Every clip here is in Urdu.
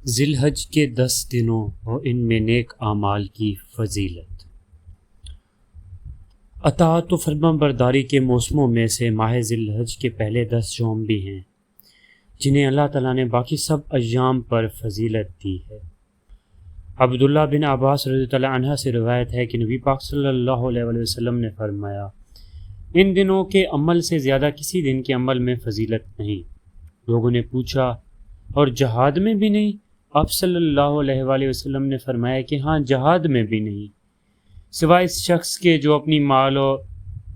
ذی الحج کے 10 دنوں اور ان میں نیک اعمال کی فضیلت۔ اطاعت و فرما برداری کے موسموں میں سے ماہ ذی الحج کے پہلے 10 یوم بھی ہیں جنہیں اللہ تعالیٰ نے باقی سب ایام پر فضیلت دی ہے۔ عبداللہ بن عباس رضی اللہ عنہ سے روایت ہے کہ نبی پاک صلی اللہ علیہ وسلم نے فرمایا، ان دنوں کے عمل سے زیادہ کسی دن کے عمل میں فضیلت نہیں۔ لوگوں نے پوچھا، اور جہاد میں بھی نہیں؟ آپ صلی اللہ علیہ وآلہ وسلم نے فرمایا کہ ہاں، جہاد میں بھی نہیں، سوائے اس شخص کے جو اپنی مال و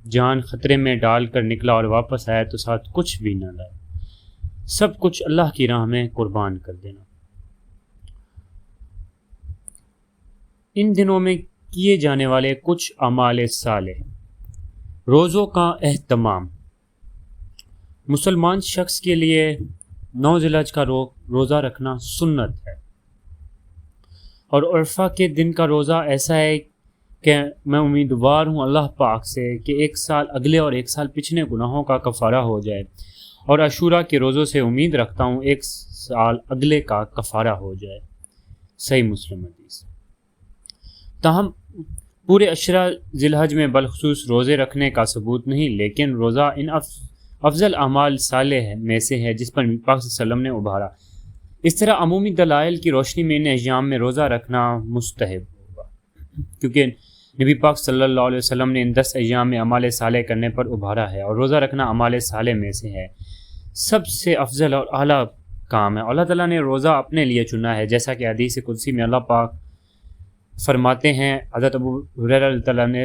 جان خطرے میں ڈال کر نکلا اور واپس آیا تو ساتھ کچھ بھی نہ لائے، سب کچھ اللہ کی راہ میں قربان کر دینا۔ ان دنوں میں کیے جانے والے کچھ اعمال صالح۔ روزوں کا اہتمام۔ مسلمان شخص کے لیے 9 ذی الحج کا روزہ رکھنا سنت ہے، اور عرفہ کے دن کا روزہ ایسا ہے کہ میں امیدوار ہوں اللہ پاک سے کہ ایک سال اگلے اور ایک سال پچھلے گناہوں کا کفارہ ہو جائے، اور عاشورہ کے روزوں سے امید رکھتا ہوں ایک سال اگلے کا کفارہ ہو جائے۔ صحیح مسلم حدیث۔ تاہم پورے عشرہ ذی الحج میں بالخصوص روزے رکھنے کا ثبوت نہیں، لیکن روزہ ان افضل اعمال صالح میں سے ہے جس پر نبی پاک صلی اللہ علیہ وسلم نے ابھارا۔ اس طرح عمومی دلائل کی روشنی میں ان ایام میں روزہ رکھنا مستحب ہوگا، کیونکہ نبی پاک صلی اللہ علیہ وسلم نے ان 10 ایام میں اعمال صالح کرنے پر ابھارا ہے، اور روزہ رکھنا اعمال صالح میں سے ہے، سب سے افضل اور اعلیٰ کام ہے۔ اللہ تعالیٰ نے روزہ اپنے لیے چنا ہے، جیسا کہ حدیث قدسی میں اللہ پاک فرماتے ہیں۔ حضرت ابو ہریرہ رضی اللہ عنہ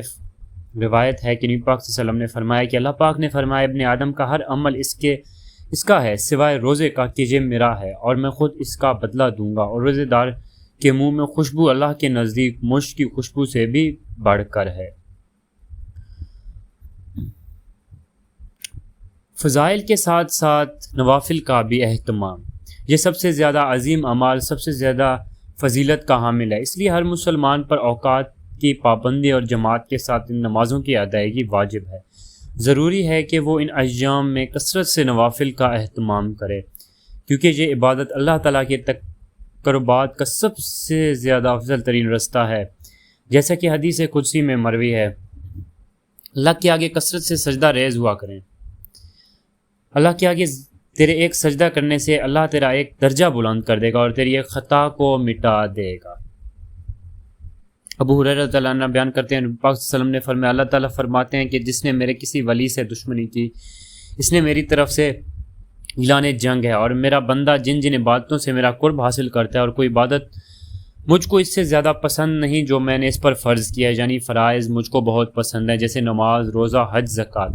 روایت ہے کہ نبی پاک صلی اللہ علیہ وسلم نے فرمایا کہ اللہ پاک نے فرمایا، ابن آدم کا ہر عمل اس کا ہے سوائے روزے کا کہ یہ میرا ہے، اور میں خود اس کا بدلہ دوں گا، اور روزے دار کے منہ میں خوشبو اللہ کے نزدیک مشک کی خوشبو سے بھی بڑھ کر ہے۔ فضائل کے ساتھ ساتھ نوافل کا بھی اہتمام۔ یہ سب سے زیادہ عظیم اعمال، سب سے زیادہ فضیلت کا حامل ہے، اس لیے ہر مسلمان پر اوقات کی پابندی اور جماعت کے ساتھ ان نمازوں کی ادائیگی واجب ہے۔ ضروری ہے کہ وہ ان ایام میں کثرت سے نوافل کا اہتمام کرے، کیونکہ یہ عبادت اللہ تعالیٰ کے قربات کا سب سے زیادہ افضل ترین رستہ ہے، جیسا کہ حدیث قدسی میں مروی ہے، اللہ کے آگے کثرت سے سجدہ ریز ہوا کریں۔ اللہ کے آگے تیرے ایک سجدہ کرنے سے اللہ تیرا ایک درجہ بلند کر دے گا اور تیری ایک خطا کو مٹا دے گا۔ ابو ہریرہ رضی اللہ عنہ بیان کرتے ہیں، نبی پاک صلی اللہ علیہ وسلم نے فرمایا، اللہ تعالیٰ فرماتے ہیں کہ جس نے میرے کسی ولی سے دشمنی کی، اس نے میری طرف سے اعلان جنگ ہے، اور میرا بندہ جن جن عبادتوں سے میرا قرب حاصل کرتا ہے، اور کوئی عبادت مجھ کو اس سے زیادہ پسند نہیں جو میں نے اس پر فرض کیا ہے، یعنی فرائض مجھ کو بہت پسند ہے، جیسے نماز، روزہ، حج، زکوٰۃ،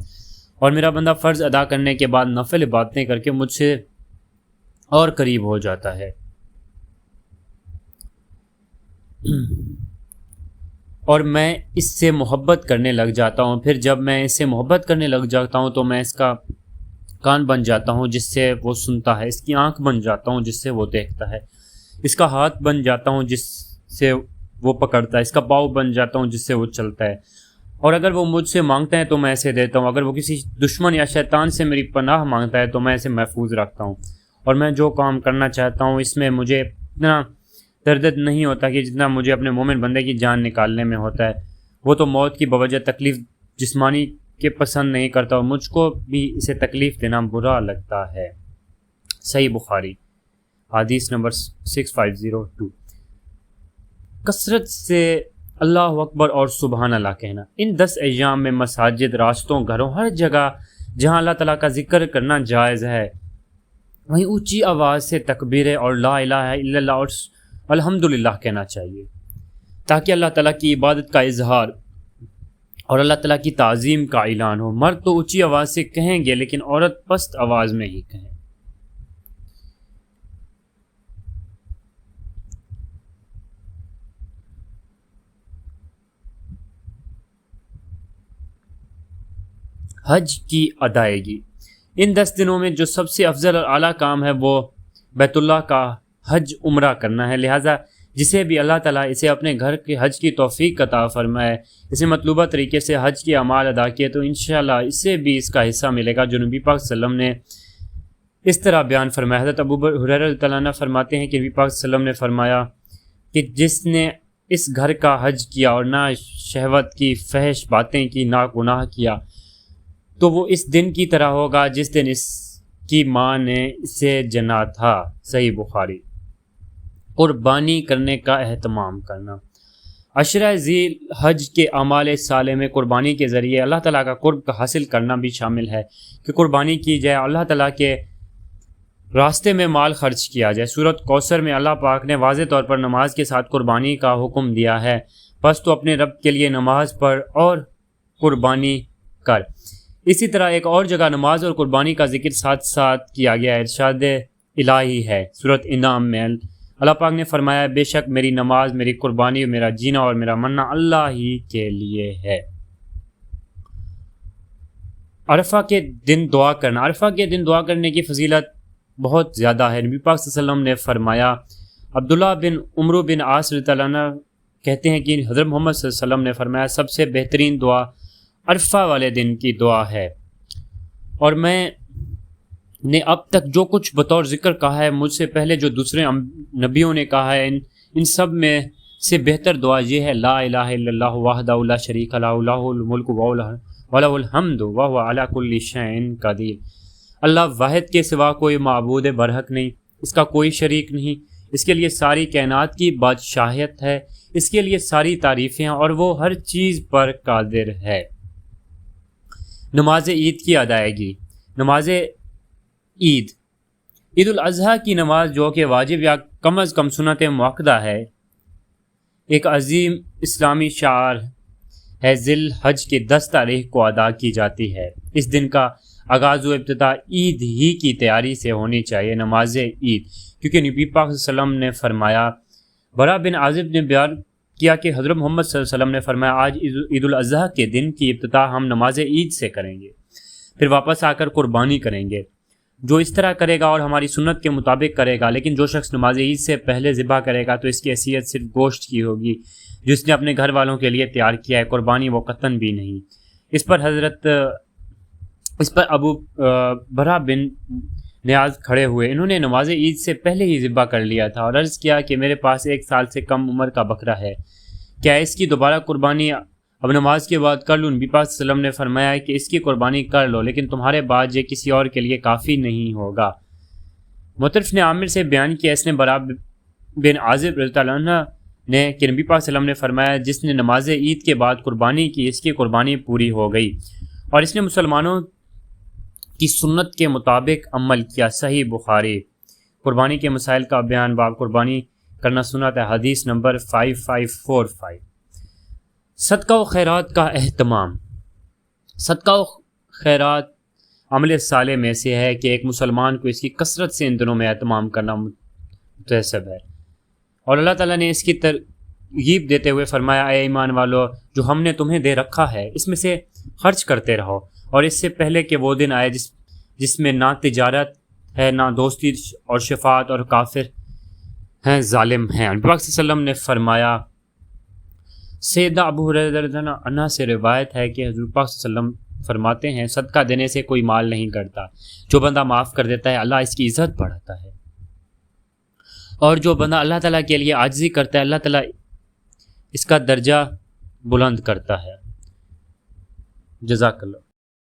اور میرا بندہ فرض ادا کرنے کے بعد نفل عبادتیں کر کے مجھ سے اور قریب ہو جاتا ہے، اور میں اس سے محبت کرنے لگ جاتا ہوں، پھر جب میں اس سے محبت کرنے لگ جاتا ہوں تو میں اس کا کان بن جاتا ہوں جس سے وہ سنتا ہے، اس کی آنکھ بن جاتا ہوں جس سے وہ دیکھتا ہے، اس کا ہاتھ بن جاتا ہوں جس سے وہ پکڑتا ہے، اس کا پاؤں بن جاتا ہوں جس سے وہ چلتا ہے، اور اگر وہ مجھ سے مانگتا ہے تو میں اسے دیتا ہوں، اگر وہ کسی دشمن یا شیطان سے میری پناہ مانگتا ہے تو میں اسے محفوظ رکھتا ہوں، اور میں جو کام کرنا چاہتا ہوں اس میں مجھے اتنا درد نہیں ہوتا کہ جتنا مجھے اپنے مومن بندے کی جان نکالنے میں ہوتا ہے۔ وہ تو موت کی بوجہ تکلیف جسمانی کے پسند نہیں کرتا، اور مجھ کو بھی اسے تکلیف دینا برا لگتا ہے۔ صحیح بخاری حدیث نمبر 6502۔ کثرت سے اللہ اکبر اور سبحان اللہ کہنا۔ ان 10 ایام میں مساجد، راستوں، گھروں، ہر جگہ جہاں اللہ تعالیٰ کا ذکر کرنا جائز ہے، وہیں اونچی آواز سے تکبیر اور لا الہ الا اللہ اور الحمدللہ کہنا چاہیے، تاکہ اللہ تعالیٰ کی عبادت کا اظہار اور اللہ تعالیٰ کی تعظیم کا اعلان ہو۔ مرد تو اونچی آواز سے کہیں گے، لیکن عورت پست آواز میں ہی کہیں۔ حج کی ادائیگی۔ ان 10 دنوں میں جو سب سے افضل اور اعلیٰ کام ہے وہ بیت اللہ کا حج عمرہ کرنا ہے، لہٰذا جسے بھی اللہ تعالیٰ اسے اپنے گھر کے حج کی توفیق عطا فرمائے، اسے مطلوبہ طریقے سے حج کی اعمال ادا کیے، تو انشاءاللہ اسے بھی اس کا حصہ ملے گا جو نبی پاک صلی اللہ علیہ وسلم نے اس طرح بیان فرمایا۔ حضرت ابو ہریرہ رضی اللہ عنہ فرماتے ہیں کہ نبی پاک صلی اللہ علیہ وسلم نے فرمایا کہ جس نے اس گھر کا حج کیا اور نہ شہوت کی فحش باتیں کی نہ گناہ کیا تو وہ اس دن کی طرح ہوگا جس دن اس کی ماں نے اسے جنا تھا۔ صحیح بخاری۔ قربانی کرنے کا اہتمام کرنا۔ عشرہ ذی الحج کے اعمال صالح میں قربانی کے ذریعے اللہ تعالیٰ کا قرب کا حاصل کرنا بھی شامل ہے کہ قربانی کی جائے، اللہ تعالیٰ کے راستے میں مال خرچ کیا جائے۔ سورۃ کوثر میں اللہ پاک نے واضح طور پر نماز کے ساتھ قربانی کا حکم دیا ہے، پس تو اپنے رب کے لیے نماز پڑھ اور قربانی کر۔ اسی طرح ایک اور جگہ نماز اور قربانی کا ذکر ساتھ ساتھ کیا گیا ہے، ارشاد الہی ہے سورۃ انعام میں اللہ پاک نے فرمایا بے شک میری نماز، میری قربانی، میرا جینا اور میرا مرنا اللہ ہی کے لیے ہے۔ عرفہ کے دن دعا کرنا۔ عرفہ کے دن دعا کرنے کی فضیلت بہت زیادہ ہے۔ نبی پاک صلی اللہ علیہ وسلم نے فرمایا، عبداللہ بن عمرو بن عاص رضی اللہ عنہ کہتے ہیں کہ حضرت محمد صلی اللہ علیہ وسلم نے فرمایا سب سے بہترین دعا عرفہ والے دن کی دعا ہے، اور میں نے اب تک جو کچھ بطور ذکر کہا ہے مجھ سے پہلے جو دوسرے نبیوں نے کہا ہے ان سب میں سے بہتر دعا یہ ہے، لا الہ الا اللہ وحدہ لا شریک لہ لہ الملک ولہ الحمد وہو علی کل شیء قدیر۔ اللہ واحد کے سوا کوئی معبود برحق نہیں، اس کا کوئی شریک نہیں، اس کے لیے ساری کائنات کی بادشاہیت ہے، اس کے لیے ساری تعریفیں ہیں اور وہ ہر چیز پر قادر ہے۔ نماز عید کی ادائیگی۔ نماز عید الاضحیٰ کی نماز جو کہ واجب یا کم از کم سنت مؤکدہ ہے، ایک عظیم اسلامی شعار ہے، ذی الحج کی 10 تاریخ کو ادا کی جاتی ہے۔ اس دن کا آغاز و ابتدا عید ہی کی تیاری سے ہونی چاہیے، نماز عید، کیونکہ نبی پاک صلی اللہ علیہ وسلم نے فرمایا، برا بن عازب نے بیان کیا کہ حضرت محمد صلی اللہ علیہ وسلم نے فرمایا آج عید الاضحیٰ کے دن کی ابتدا ہم نماز عید سے کریں گے، پھر واپس آ کر قربانی کریں گے۔ جو اس طرح کرے گا اور ہماری سنت کے مطابق کرے گا، لیکن جو شخص نماز عید سے پہلے ذبح کرے گا تو اس کی حیثیت صرف گوشت کی ہوگی جس نے اپنے گھر والوں کے لیے تیار کیا ہے، قربانی وہ قطعاً بھی نہیں۔ اس پر ابو برا بن نیاز کھڑے ہوئے، انہوں نے نماز عید سے پہلے ہی ذبح کر لیا تھا اور عرض کیا کہ میرے پاس 1 سال سے کم عمر کا بکرا ہے، کیا اس کی دوبارہ قربانی اب نماز کے بعد کر لوں؟ نبی پاک صلی اللہ علیہ وسلم نے فرمایا کہ اس کی قربانی کر لو، لیکن تمہارے بعد یہ کسی اور کے لیے کافی نہیں ہوگا۔ مطرف نے عامر سے بیان کیا، اس نے برا بن عازب رضی اللہ عنہ نے کہ نبی پاک صلی اللہ علیہ وسلم نے فرمایا جس نے نماز عید کے بعد قربانی کی اس کی قربانی پوری ہو گئی اور اس نے مسلمانوں کی سنت کے مطابق عمل کیا۔ صحیح بخاری۔ قربانی کے مسائل کا بیان، باب قربانی کرنا سنت ہے، حدیث نمبر 5545۔ صدقہ و خیرات کا اہتمام۔ صدقہ و خیرات عمل صالح میں سے ہے کہ ایک مسلمان کو اس کی کثرت سے ان دنوں میں اہتمام کرنا متحسب ہے، اور اللہ تعالیٰ نے اس کی ترغیب دیتے ہوئے فرمایا اے ایمان والو جو ہم نے تمہیں دے رکھا ہے اس میں سے خرچ کرتے رہو، اور اس سے پہلے کہ وہ دن آئے جس میں نہ تجارت ہے نہ دوستی، اور شفاعت، اور کافر ہیں ظالم ہیں۔ نبی پاک صلی اللہ علیہ وسلم نے فرمایا، سیدنا ابو ہریرہ رضی اللہ عنہ سے روایت ہے کہ حضور پاک صلی اللہ علیہ وسلم فرماتے ہیں صدقہ دینے سے کوئی مال نہیں کرتا، جو بندہ معاف کر دیتا ہے اللہ اس کی عزت بڑھاتا ہے، اور جو بندہ اللہ تعالیٰ کے لیے عاجزی کرتا ہے اللہ تعالیٰ اس کا درجہ بلند کرتا ہے۔ جزاک اللہ۔